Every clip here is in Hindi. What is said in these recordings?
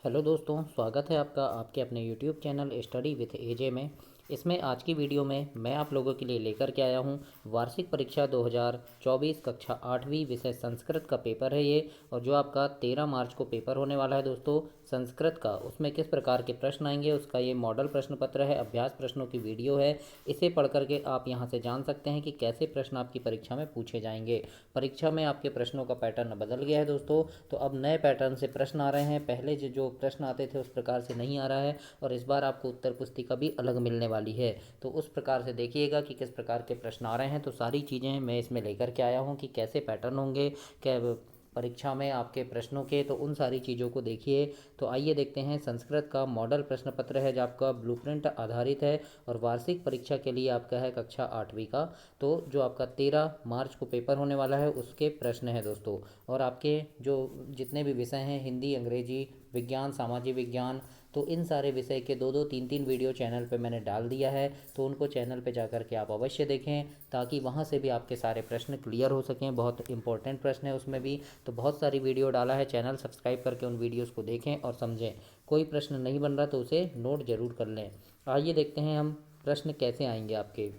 हेलो दोस्तों, स्वागत है आपका आपके अपने यूट्यूब चैनल स्टडी विथ एजे में। इसमें आज की वीडियो में मैं आप लोगों के लिए लेकर के आया हूं वार्षिक परीक्षा 2024 कक्षा 8वीं विषय संस्कृत का पेपर है ये। और जो आपका 13 मार्च को पेपर होने वाला है दोस्तों संस्कृत का, उसमें किस प्रकार के प्रश्न आएंगे उसका ये मॉडल प्रश्न पत्र है, अभ्यास प्रश्नों की वीडियो है। इसे पढ़ करके आप यहाँ से जान सकते हैं कि कैसे प्रश्न आपकी परीक्षा में पूछे जाएंगे। परीक्षा में आपके प्रश्नों का पैटर्न बदल गया है दोस्तों, तो अब नए पैटर्न से प्रश्न आ रहे हैं। पहले जो प्रश्न आते थे उस प्रकार से नहीं आ रहा है, और इस बार आपको उत्तर पुस्तिका भी अलग मिलने वाली है। तो उस प्रकार से देखिएगा कि किस प्रकार के प्रश्न आ रहे हैं। तो सारी चीज़ें मैं इसमें लेकर के आया हूँ कि कैसे पैटर्न होंगे क्या परीक्षा में आपके प्रश्नों के, तो उन सारी चीज़ों को देखिए। तो आइए देखते हैं। संस्कृत का मॉडल प्रश्न पत्र है जो आपका ब्लूप्रिंट आधारित है, और वार्षिक परीक्षा के लिए आपका है कक्षा 8वीं का। तो जो आपका 13 मार्च को पेपर होने वाला है उसके प्रश्न है दोस्तों। और आपके जो जितने भी विषय हैं, हिंदी, अंग्रेजी, विज्ञान, सामाजिक विज्ञान, तो इन सारे विषय के दो दो तीन तीन वीडियो चैनल पे मैंने डाल दिया है। तो उनको चैनल पे जा कर के आप अवश्य देखें, ताकि वहाँ से भी आपके सारे प्रश्न क्लियर हो सकें। बहुत इंपॉर्टेंट प्रश्न है उसमें भी। तो बहुत सारी वीडियो डाला है, चैनल सब्सक्राइब करके उन वीडियोज़ को देखें और समझें। कोई प्रश्न नहीं बन रहा तो उसे नोट ज़रूर कर लें। आइए देखते हैं हम प्रश्न कैसे आएंगे आपके।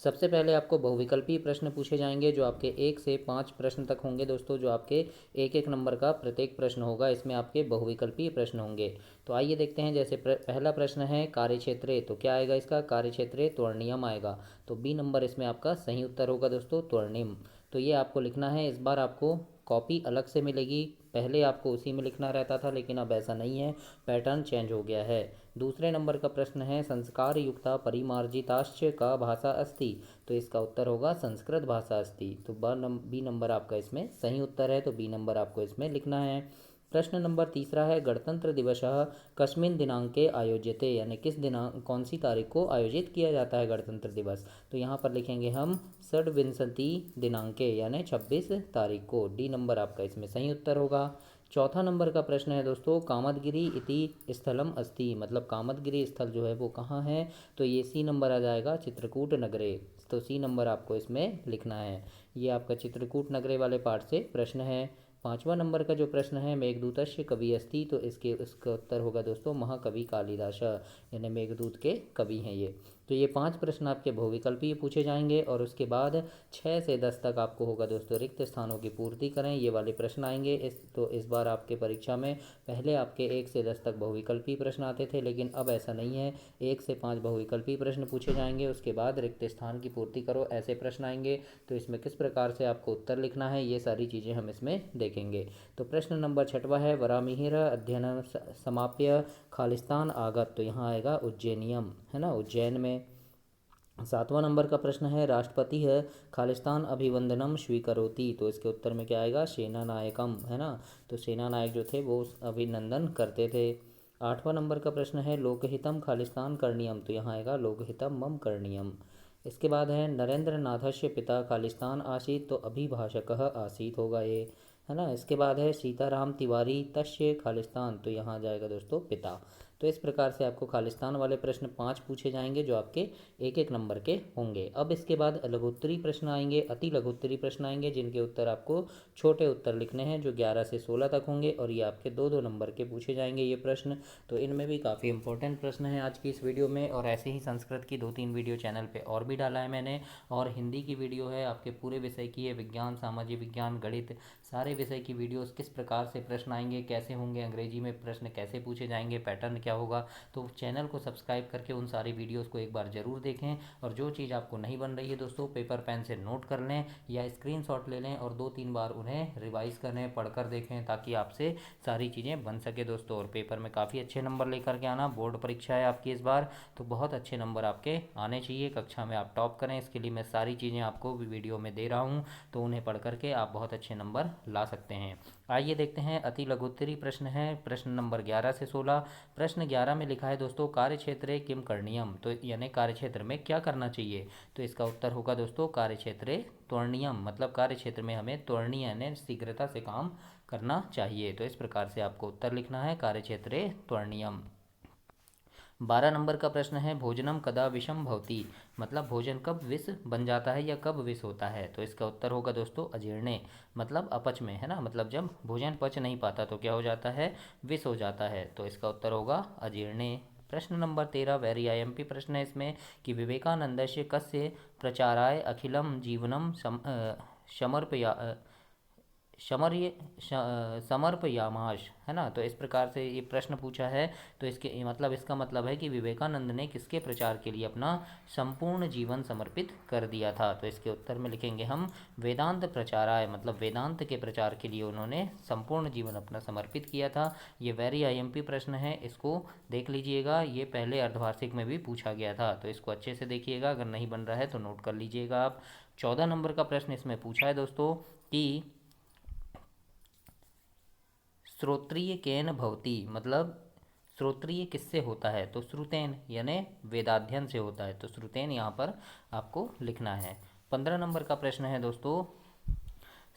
सबसे पहले आपको बहुविकल्पीय प्रश्न पूछे जाएंगे, जो आपके 1 से 5 प्रश्न तक होंगे दोस्तों। जो आपके एक एक नंबर का प्रत्येक प्रश्न होगा, इसमें आपके बहुविकल्पीय प्रश्न होंगे। तो आइए देखते हैं। जैसे पहला प्रश्न है कार्यक्षेत्रे, तो क्या आएगा इसका? कार्यक्षेत्रे त्वरनियम आएगा। तो बी नंबर इसमें आपका सही उत्तर होगा दोस्तों, त्वरनिम। तो ये आपको लिखना है। इस बार आपको कॉपी अलग से मिलेगी, पहले आपको उसी में लिखना रहता था, लेकिन अब ऐसा नहीं है, पैटर्न चेंज हो गया है। दूसरे नंबर का प्रश्न है संस्कार युक्ता परिमार्जिताश्च का भाषा अस्ति। तो इसका उत्तर होगा संस्कृत भाषा अस्ति। तो बी नंबर आपका इसमें सही उत्तर है, तो बी नंबर आपको इसमें लिखना है। प्रश्न नंबर तीसरा है गणतंत्र दिवस कस्मिन दिनांके आयोज्यते, यानी किस दिनांक, कौन सी तारीख को आयोजित किया जाता है गणतंत्र दिवस। तो यहाँ पर लिखेंगे हम षड्विंशति दिनांके, यानी 26 तारीख को। डी नंबर आपका इसमें सही उत्तर होगा। चौथा नंबर का प्रश्न है दोस्तों कामदगिरी इति स्थलम अस्ति, मतलब कामदगिरी स्थल जो है वो कहाँ है। तो ये सी नंबर आ जाएगा, चित्रकूट नगरे। तो सी नंबर आपको इसमें लिखना है। ये आपका चित्रकूट नगरे वाले पार्ट से प्रश्न है। पांचवा नंबर का जो प्रश्न है मेघदूतस्य कवि अस्ति, तो इसका उत्तर होगा दोस्तों महाकवि कालिदास, यानी मेघदूत के कवि हैं ये। तो ये 5 प्रश्न आपके बहुविकल्पीय पूछे जाएंगे, और उसके बाद 6 से 10 तक आपको होगा दोस्तों रिक्त स्थानों की पूर्ति करें, ये वाले प्रश्न आएंगे। इस बार आपके परीक्षा में पहले आपके 1 से 10 तक बहुविकल्पीय प्रश्न आते थे, लेकिन अब ऐसा नहीं है। 1 से 5 बहुविकल्पीय प्रश्न पूछे जाएंगे, उसके बाद रिक्त स्थान की पूर्ति करो, ऐसे प्रश्न आएंगे। तो इसमें किस प्रकार से आपको उत्तर लिखना है, ये सारी चीज़ें हम इसमें देखेंगे। तो प्रश्न नंबर 6वां है वरामिहिर अध्ययन समाप्य खालिस्तान आगत। तो यहाँ आएगा उज्जैनियम, है ना, उज्जैन में। 7वां नंबर का प्रश्न है राष्ट्रपति है खालिस्तान अभिवंदनम स्वीकरोति। तो इसके उत्तर में क्या आएगा? सेना नायकम, है ना। तो सेना नायक जो थे वो अभिनंदन करते थे। 8वां नंबर का प्रश्न है लोकहितम खालिस्तान करणीयम। तो यहाँ आएगा लोकहितम मम करणीयम। इसके बाद है नरेंद्र नाथस्य पिता खालिस्तान आसीत, तो अभिभाषक आसीत होगा ये, है ना। इसके बाद है सीताराम तिवारी तस्य खालिस्तान, तो यहाँ आ जाएगा दोस्तों पिता। तो इस प्रकार से आपको खालिस्तान वाले प्रश्न 5 पूछे जाएंगे, जो आपके एक एक नंबर के होंगे। अब इसके बाद लघुत्तरी प्रश्न आएंगे, अति लघुत्तरी प्रश्न आएंगे, जिनके उत्तर आपको छोटे उत्तर लिखने हैं, जो 11 से 16 तक होंगे, और ये आपके 2-2 नंबर के पूछे जाएंगे ये प्रश्न। तो इनमें भी काफ़ी इंपॉर्टेंट प्रश्न हैं आज की इस वीडियो में। और ऐसे ही संस्कृत की 2-3 वीडियो चैनल पर और भी डाला है मैंने, और हिंदी की वीडियो है आपके पूरे विषय की है, विज्ञान, सामाजिक विज्ञान, गणित, सारे विषय की वीडियोस, किस प्रकार से प्रश्न आएंगे, कैसे होंगे, अंग्रेजी में प्रश्न कैसे पूछे जाएंगे, पैटर्न क्या होगा। तो चैनल को सब्सक्राइब करके उन सारी वीडियोस को एक बार ज़रूर देखें। और जो चीज़ आपको नहीं बन रही है दोस्तों, पेपर पेन से नोट कर लें या स्क्रीनशॉट ले लें, और 2-3 बार उन्हें रिवाइज करें, पढ़कर देखें, ताकि आपसे सारी चीज़ें बन सके दोस्तों। और पेपर में काफ़ी अच्छे नंबर लेकर के आना। बोर्ड परीक्षा है आपकी इस बार, तो बहुत अच्छे नंबर आपके आने चाहिए, कक्षा में आप टॉप करें। इसके लिए मैं सारी चीज़ें आपको वीडियो में दे रहा हूँ, तो उन्हें पढ़ करके आप बहुत अच्छे नंबर ला सकते हैं। आइए देखते हैं अति लघुत्तरी प्रश्न है, प्रश्न नंबर 11 से 16। प्रश्न 11 में लिखा है दोस्तों कार्यक्षेत्रे किम करणीयम, तो यानी कार्यक्षेत्र में क्या करना चाहिए। तो इसका उत्तर होगा दोस्तों कार्यक्षेत्रे त्वरणीयम, मतलब कार्यक्षेत्र में हमें त्वरणीय यानी शीघ्रता से काम करना चाहिए। तो इस प्रकार से आपको उत्तर लिखना है कार्यक्षेत्रे त्वरणीयम। 12 नंबर का प्रश्न है भोजनम कदा विषम भवति, मतलब भोजन कब विष बन जाता है या कब विष होता है। तो इसका उत्तर होगा दोस्तों अजीर्णे, मतलब अपच में, है ना, मतलब जब भोजन पच नहीं पाता तो क्या हो जाता है, विष हो जाता है। तो इसका उत्तर होगा अजीर्णे। प्रश्न नंबर 13 वेरी आईएमपी प्रश्न है इसमें कि विवेकानंदस्य कस्य प्रचाराय अखिलम जीवनम समर्पया समर्य समर्पयामाश, है ना। तो इस प्रकार से ये प्रश्न पूछा है। तो इसके मतलब इसका मतलब है कि विवेकानंद ने किसके प्रचार के लिए अपना संपूर्ण जीवन समर्पित कर दिया था। तो इसके उत्तर में लिखेंगे हम वेदांत प्रचाराय, मतलब वेदांत के प्रचार के लिए उन्होंने संपूर्ण जीवन अपना समर्पित किया था। ये वेरी आईएमपी प्रश्न है, इसको देख लीजिएगा, ये पहले अर्धवार्षिक में भी पूछा गया था। तो इसको अच्छे से देखिएगा, अगर नहीं बन रहा है तो नोट कर लीजिएगा आप। 14 नंबर का प्रश्न इसमें पूछा है दोस्तों कि श्रोत्रिय केन भवति, मतलब श्रोत्रिय किससे होता है। तो श्रुतेन यानी वेदाध्ययन से होता है। तो श्रुतेन यहाँ पर आपको लिखना है। 15 नंबर का प्रश्न है दोस्तों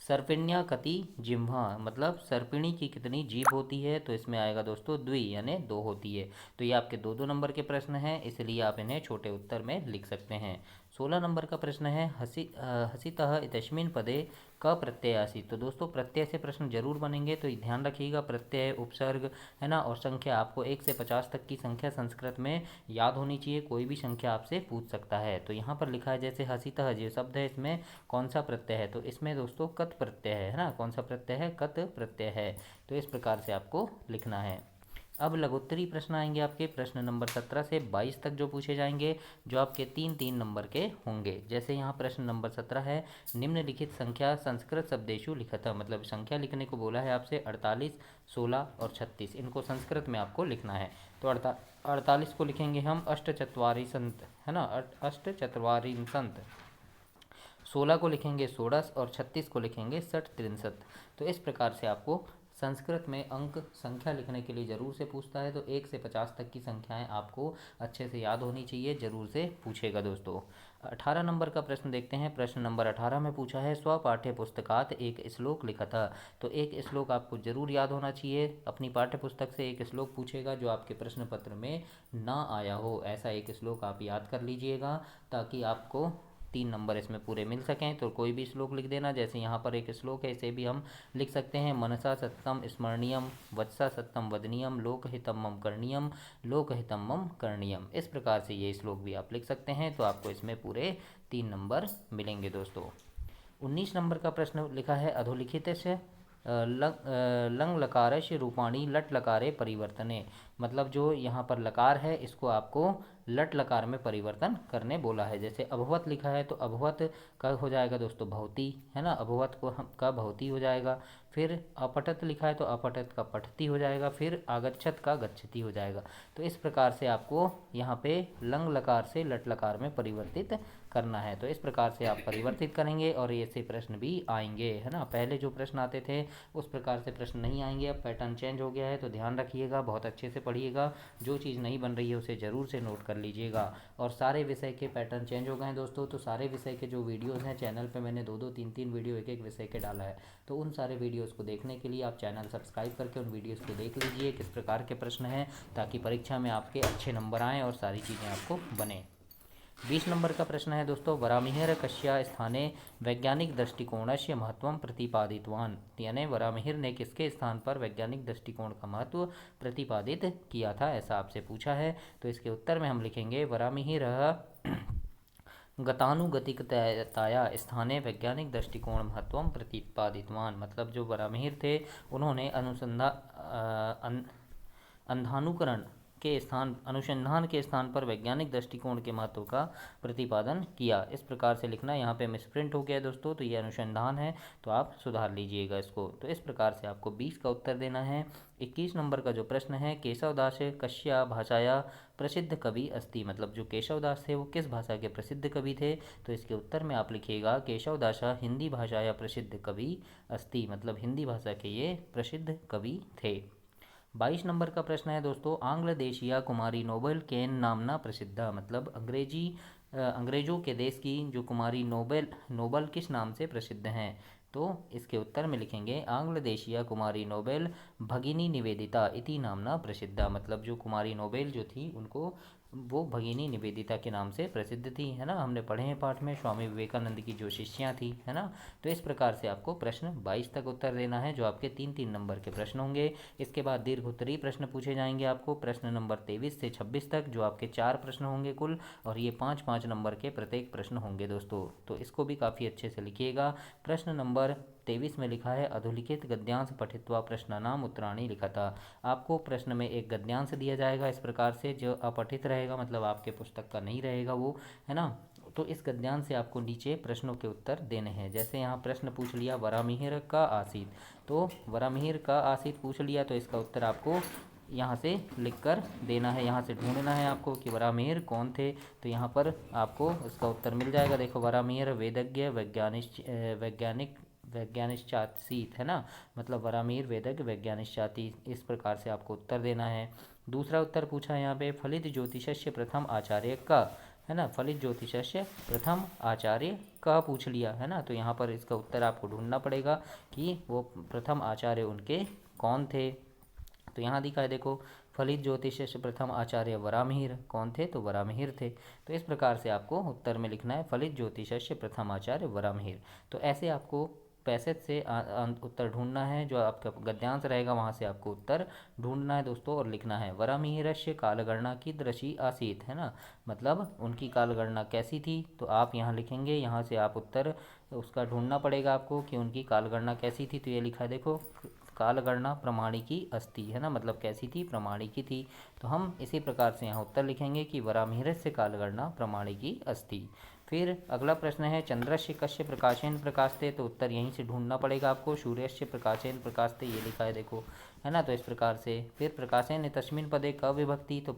सर्पिण्या कति जिह्वा, मतलब सर्पिणी की कितनी जीभ होती है। तो इसमें आएगा दोस्तों द्वि यानी दो होती है। तो ये आपके दो दो नंबर के प्रश्न हैं, इसलिए आप इन्हें छोटे उत्तर में लिख सकते हैं। 16 नंबर का प्रश्न है हसितः इतस्मिन् पदे क प्रत्ययासी। तो दोस्तों प्रत्यय से प्रश्न जरूर बनेंगे, तो ध्यान रखिएगा प्रत्यय, उपसर्ग, है ना, और संख्या। आपको 1 से 50 तक की संख्या संस्कृत में याद होनी चाहिए, कोई भी संख्या आपसे पूछ सकता है। तो यहाँ पर लिखा है जैसे हसितः जो शब्द है इसमें कौन सा प्रत्यय है। तो इसमें दोस्तों कत प्रत्यय है ना, कौन सा प्रत्यय है, कत प्रत्यय है। तो इस प्रकार से आपको लिखना है। अब लघुत्तरी प्रश्न आएंगे आपके प्रश्न नंबर 17 से 22 तक जो पूछे जाएंगे, जो आपके 3-3 नंबर के होंगे। जैसे यहाँ प्रश्न नंबर 17 है निम्नलिखित संख्या संस्कृत शब्देशु लिखत, मतलब संख्या लिखने को बोला है आपसे 48, 16 और 36, इनको संस्कृत में आपको लिखना है। तो 48 को लिखेंगे हम अष्टचत्वारि संत, है ना, अष्टचत्वारि संत। 16 को लिखेंगे षोडश और 36 को लिखेंगे षट त्रिंशत। तो इस प्रकार से आपको संस्कृत में अंक संख्या लिखने के लिए ज़रूर से पूछता है। तो 1 से 50 तक की संख्याएं आपको अच्छे से याद होनी चाहिए, ज़रूर से पूछेगा दोस्तों। 18 नंबर का प्रश्न देखते हैं। प्रश्न नंबर 18 में पूछा है स्वपाठ्य पुस्तकात एक श्लोक लिखा था। तो एक श्लोक आपको जरूर याद होना चाहिए। अपनी पाठ्य पुस्तक से एक श्लोक पूछेगा जो आपके प्रश्न पत्र में ना आया हो, ऐसा एक श्लोक आप याद कर लीजिएगा, ताकि आपको 3 नंबर इसमें पूरे मिल सकें। तो कोई भी श्लोक लिख देना। जैसे यहाँ पर एक श्लोक है, इसे भी हम लिख सकते हैं मनसा सत्यम स्मरणीयम, वत्सा सत्यम वदनीयम, लोकहितम मम करणीयम, लोकहितम मम करणीयम। इस प्रकार से ये श्लोक भी आप लिख सकते हैं। तो आपको इसमें पूरे 3 नंबर मिलेंगे दोस्तों। 19 नंबर का प्रश्न लिखा है अधोलिखित से लंग लकारस्य रूपाणी लट लकारे परिवर्तने, मतलब जो यहाँ पर लकार है इसको आपको लट लकार में परिवर्तन करने बोला है। जैसे अभवत लिखा है तो अभवत का हो जाएगा दोस्तों भवती, है ना, अभवत को हम का भवती हो जाएगा। फिर अपठत लिखा है तो अपठत का पठती हो जाएगा। फिर आगच्छत का गच्छति हो जाएगा। तो इस प्रकार से आपको यहाँ पे लंग लकार से लट लकार में परिवर्तित करना है। तो इस प्रकार से आप परिवर्तित करेंगे और ऐसे प्रश्न भी आएंगे, है ना। पहले जो प्रश्न आते थे उस प्रकार से प्रश्न नहीं आएंगे, अब पैटर्न चेंज हो गया है। तो ध्यान रखिएगा, बहुत अच्छे से पढ़िएगा, जो चीज़ नहीं बन रही है उसे ज़रूर से नोट कर लीजिएगा। और सारे विषय के पैटर्न चेंज हो गए हैं दोस्तों। तो सारे विषय के जो वीडियोज़ हैं चैनल पर मैंने 2-2, 3-3 वीडियो एक एक विषय के डाला है। तो उन सारे वीडियोज़ को देखने के लिए आप चैनल सब्सक्राइब करके उन वीडियोज़ को देख लीजिए किस प्रकार के प्रश्न हैं, ताकि परीक्षा में आपके अच्छे नंबर आएँ और सारी चीज़ें आपको बने। 20 नंबर का प्रश्न है दोस्तों वरामिहिर कस्या स्थाने वैज्ञानिक दृष्टिकोणस्य महत्व प्रतिपादितवान, यानी वरामिहिर ने किसके स्थान पर वैज्ञानिक दृष्टिकोण का महत्व प्रतिपादित किया था, ऐसा आपसे पूछा है। तो इसके उत्तर में हम लिखेंगे वरामिहिर गतानुगतिकताया स्थाने वैज्ञानिक दृष्टिकोण महत्व प्रतिपादितवान, मतलब जो वरामिहिर थे उन्होंने अंधानुकरण के स्थान अनुसंधान के स्थान पर वैज्ञानिक दृष्टिकोण के महत्व का प्रतिपादन किया। इस प्रकार से लिखना। यहाँ पे मिसप्रिंट हो गया दोस्तों, तो ये अनुसंधान है, तो आप सुधार लीजिएगा इसको। तो इस प्रकार से आपको 20 का उत्तर देना है। 21 नंबर का जो प्रश्न है केशवदास कस्या भाषाया प्रसिद्ध कवि अस्ति, मतलब जो केशवदास थे वो किस भाषा के प्रसिद्ध कवि थे। तो इसके उत्तर में आप लिखिएगा केशवदास हिंदी भाषाया प्रसिद्ध कवि अस्ति, मतलब हिंदी भाषा के ये प्रसिद्ध कवि थे। 22 नंबर का प्रश्न है दोस्तों आंग्ल देशीय कुमारी नोबेल केन नामना प्रसिद्ध, मतलब अंग्रेजों के देश की जो कुमारी नोबेल किस नाम से प्रसिद्ध हैं। तो इसके उत्तर में लिखेंगे आंग्ल देशीय कुमारी नोबेल भगिनी निवेदिता इति नामना प्रसिद्धा, मतलब जो कुमारी नोबेल जो थी उनको वो भगिनी निवेदिता के नाम से प्रसिद्ध थी, है ना। हमने पढ़े हैं पाठ में स्वामी विवेकानंद की जो शिष्या थी, है ना। तो इस प्रकार से आपको प्रश्न 22 तक उत्तर देना है, जो आपके 3-3 नंबर के प्रश्न होंगे। इसके बाद दीर्घ उत्तरीय प्रश्न पूछे जाएंगे आपको प्रश्न नंबर 23 से 26 तक, जो आपके 4 प्रश्न होंगे कुल, और ये 5-5 नंबर के प्रत्येक प्रश्न होंगे दोस्तों। तो इसको भी काफ़ी अच्छे से लिखिएगा। प्रश्न नंबर 23 में लिखा है अधोलिखित गद्यांश पठित्वा प्रश्नानाम उत्तराणि लिखता। आपको प्रश्न में एक गद्यांश दिया जाएगा इस प्रकार से, जो अपठित रहेगा, मतलब आपके पुस्तक का नहीं रहेगा वो, है ना। तो इस गद्यांश से आपको नीचे प्रश्नों के उत्तर देने हैं। जैसे यहाँ प्रश्न पूछ लिया वरामिहिर का आसीत, तो वरामिहिर का आसीत पूछ लिया, तो इसका उत्तर आपको यहाँ से लिख कर देना है, यहाँ से ढूंढना है आपको कि वरामिहिर कौन थे। तो यहाँ पर आपको इसका उत्तर मिल जाएगा। देखो वरामिहिर वेदज्ञ वैज्ञानिश्चातीत, है ना, मतलब वरामिहिर वेदज्ञ वैज्ञानिश्चातीत, इस प्रकार से आपको उत्तर देना है। दूसरा उत्तर पूछा है यहाँ पे फलित ज्योतिषस्य प्रथम आचार्य का, है ना, फलित ज्योतिषस्य प्रथम आचार्य का पूछ लिया, है ना। तो यहाँ पर इसका उत्तर आपको ढूंढना पड़ेगा कि वो प्रथम आचार्य उनके कौन थे। तो यहाँ दिखा है देखो फलित ज्योतिषस्य प्रथम आचार्य वरामिहिर कौन थे, तो वरामिहिर थे। तो इस प्रकार से आपको उत्तर में लिखना है फलित ज्योतिषस्य प्रथम आचार्य वरामिहिर। तो ऐसे आपको पैसेज से उत्तर ढूंढना है, जो आपका गद्यांश रहेगा वहाँ से आपको उत्तर ढूंढना है दोस्तों, और लिखना है वरामिहिरस्य कालगणना की दृशि आसीत, है ना, मतलब उनकी कालगणना कैसी थी। तो आप यहाँ लिखेंगे, यहाँ से आप उत्तर उसका ढूंढना पड़ेगा आपको कि उनकी कालगणना कैसी थी। तो ये लिखा है देखो कालगणना प्रमाणिकी अस्ति, है ना, मतलब कैसी थी, प्रमाणिकी थी। तो हम इसी प्रकार से यहाँ उत्तर लिखेंगे कि वरामिहिरस्य कालगणना प्रमाणिकी अस्ति। फिर अगला प्रश्न है चंद्रस्य कस्य प्रकाशेन प्रकाशते, तो उत्तर यहीं से ढूंढना पड़ेगा आपको। सूर्यस्य प्रकाशेन प्रकाशते, ये लिखा है देखो, है ना। तो इस प्रकार से फिर प्रकाशेन तस्मिन् पदे क विभक्ति, तो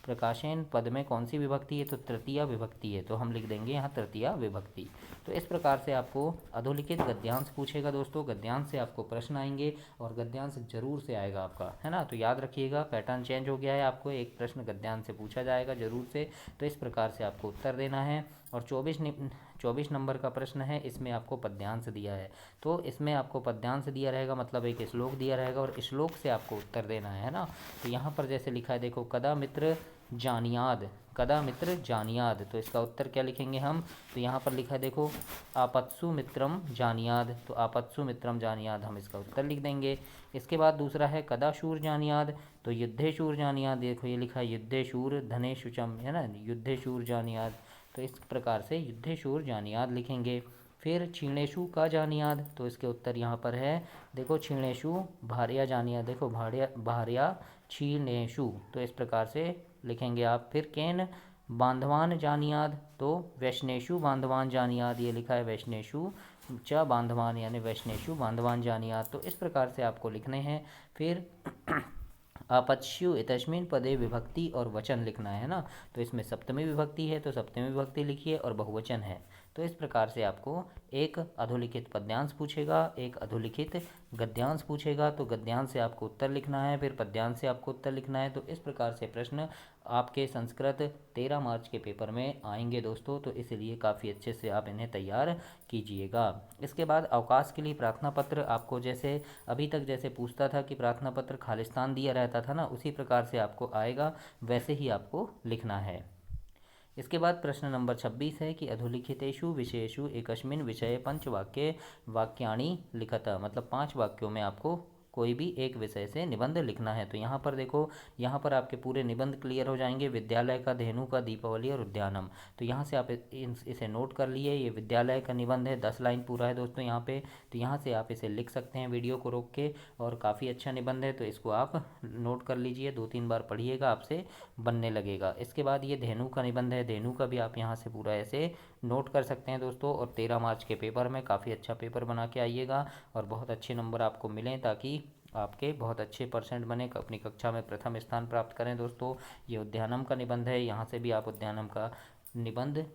प्रकाशेन पद में कौन सी विभक्ति है, तो तृतीया विभक्ति है, तो हम लिख देंगे यहाँ तृतीया विभक्ति। तो इस प्रकार से आपको अधोलिखित गद्यांश पूछेगा दोस्तों, गद्यांश से आपको प्रश्न आएंगे और गद्यांश जरूर से आएगा आपका, है ना। तो याद रखिएगा पैटर्न चेंज हो गया है, आपको एक प्रश्न गद्यांश से पूछा जाएगा जरूर से। तो इस प्रकार से आपको उत्तर देना है। और 24 नंबर का प्रश्न है, इसमें आपको पद्यांश दिया है। तो इसमें आपको पद्यांश दिया रहेगा, मतलब एक श्लोक दिया रहेगा और श्लोक से आपको उत्तर देना है ना। तो यहाँ पर जैसे लिखा है देखो कदा मित्र जानियाद, कदा मित्र जानियाद, तो इसका उत्तर क्या लिखेंगे हम। तो यहाँ पर लिखा है देखो आपत्सु मित्रम जानियाद, तो आपत्सु मित्रम जानियाद हम इसका उत्तर लिख देंगे। इसके बाद दूसरा है कदा शूर जानियाद, तो युद्धे शूर जानियाद, देखो ये लिखा है युद्धे शूर धने शुचम, है ना, युद्धे शूर जानियाद। तो इस प्रकार से युद्धे शूर जानियाद लिखेंगे। फिर क्षीणेशु का जानियाद, तो इसके उत्तर यहाँ पर है देखो क्षीणेशु भार्या जानियाद, देखो भार्या क्षीणेशु, तो इस प्रकार से लिखेंगे आप। फिर केन बांधवान जानियाद, तो वैष्णेशु बांधवान जानियाद, ये लिखा है वैष्णेशु च बांधवान, यानी वैष्णेशु बांधवान जानियाद। तो इस प्रकार से आपको लिखने हैं। फिर आपत्स्यु तस्मिन् पदे विभक्ति और वचन लिखना है ना। तो इसमें सप्तमी विभक्ति है, तो सप्तमी विभक्ति लिखिए, और बहुवचन है। तो इस प्रकार से आपको एक अधोलिखित पद्यांश पूछेगा, एक अधोलिखित गद्यांश पूछेगा, तो गद्यांश से आपको उत्तर लिखना है, फिर पद्यांश से आपको उत्तर लिखना है। तो इस प्रकार से प्रश्न आपके संस्कृत 13 मार्च के पेपर में आएंगे दोस्तों, तो इसलिए काफ़ी अच्छे से आप इन्हें तैयार कीजिएगा। इसके बाद अवकाश के लिए प्रार्थना पत्र आपको जैसे अभी तक जैसे पूछता था कि प्रार्थना पत्र खालिस्तान दिया रहता था ना, उसी प्रकार से आपको आएगा, वैसे ही आपको लिखना है। इसके बाद प्रश्न नंबर 26 है कि अधोलिखितेषु विषयेषु एकस्मिन् विषये वाक्यानि लिखत, मतलब 5 वाक्यों में आपको कोई भी एक विषय से निबंध लिखना है। तो यहाँ पर देखो, यहाँ पर आपके पूरे निबंध क्लियर हो जाएंगे, विद्यालय का, धेनु का, दीपावली और उद्यानम। तो यहाँ से आप इसे नोट कर लिए, ये विद्यालय का निबंध है, 10 लाइन पूरा है दोस्तों यहाँ पे। तो यहाँ से आप इसे लिख सकते हैं वीडियो को रोक के, और काफ़ी अच्छा निबंध है, तो इसको आप नोट कर लीजिए, 2-3 बार पढ़िएगा, आपसे बनने लगेगा। इसके बाद ये धेनु का निबंध है, धेनु का भी आप यहाँ से पूरा ऐसे नोट कर सकते हैं दोस्तों। और 13 मार्च के पेपर में काफ़ी अच्छा पेपर बना के आइएगा और बहुत अच्छे नंबर आपको मिलें, ताकि आपके बहुत अच्छे परसेंट बने, अपनी कक्षा में प्रथम स्थान प्राप्त करें दोस्तों। ये उद्यानम का निबंध है, यहाँ से भी आप उद्यानम का निबंध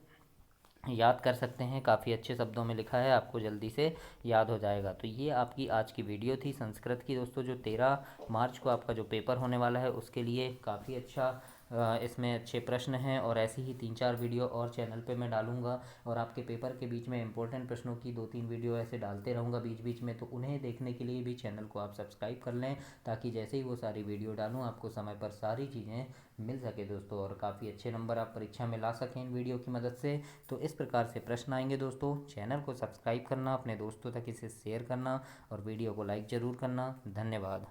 याद कर सकते हैं, काफ़ी अच्छे शब्दों में लिखा है, आपको जल्दी से याद हो जाएगा। तो ये आपकी आज की वीडियो थी संस्कृत की दोस्तों, जो 13 मार्च को आपका जो पेपर होने वाला है उसके लिए काफ़ी अच्छा इसमें अच्छे प्रश्न हैं और ऐसी ही 3-4 वीडियो और चैनल पे मैं डालूँगा। और आपके पेपर के बीच में इंपॉर्टेंट प्रश्नों की 2-3 वीडियो ऐसे डालते रहूँगा बीच बीच में, तो उन्हें देखने के लिए भी चैनल को आप सब्सक्राइब कर लें, ताकि जैसे ही वो सारी वीडियो डालूँ आपको समय पर सारी चीज़ें मिल सके दोस्तों, और काफ़ी अच्छे नंबर आप परीक्षा में ला सकें इन वीडियो की मदद से। तो इस प्रकार से प्रश्न आएंगे दोस्तों। चैनल को सब्सक्राइब करना, अपने दोस्तों तक इसे शेयर करना और वीडियो को लाइक ज़रूर करना। धन्यवाद।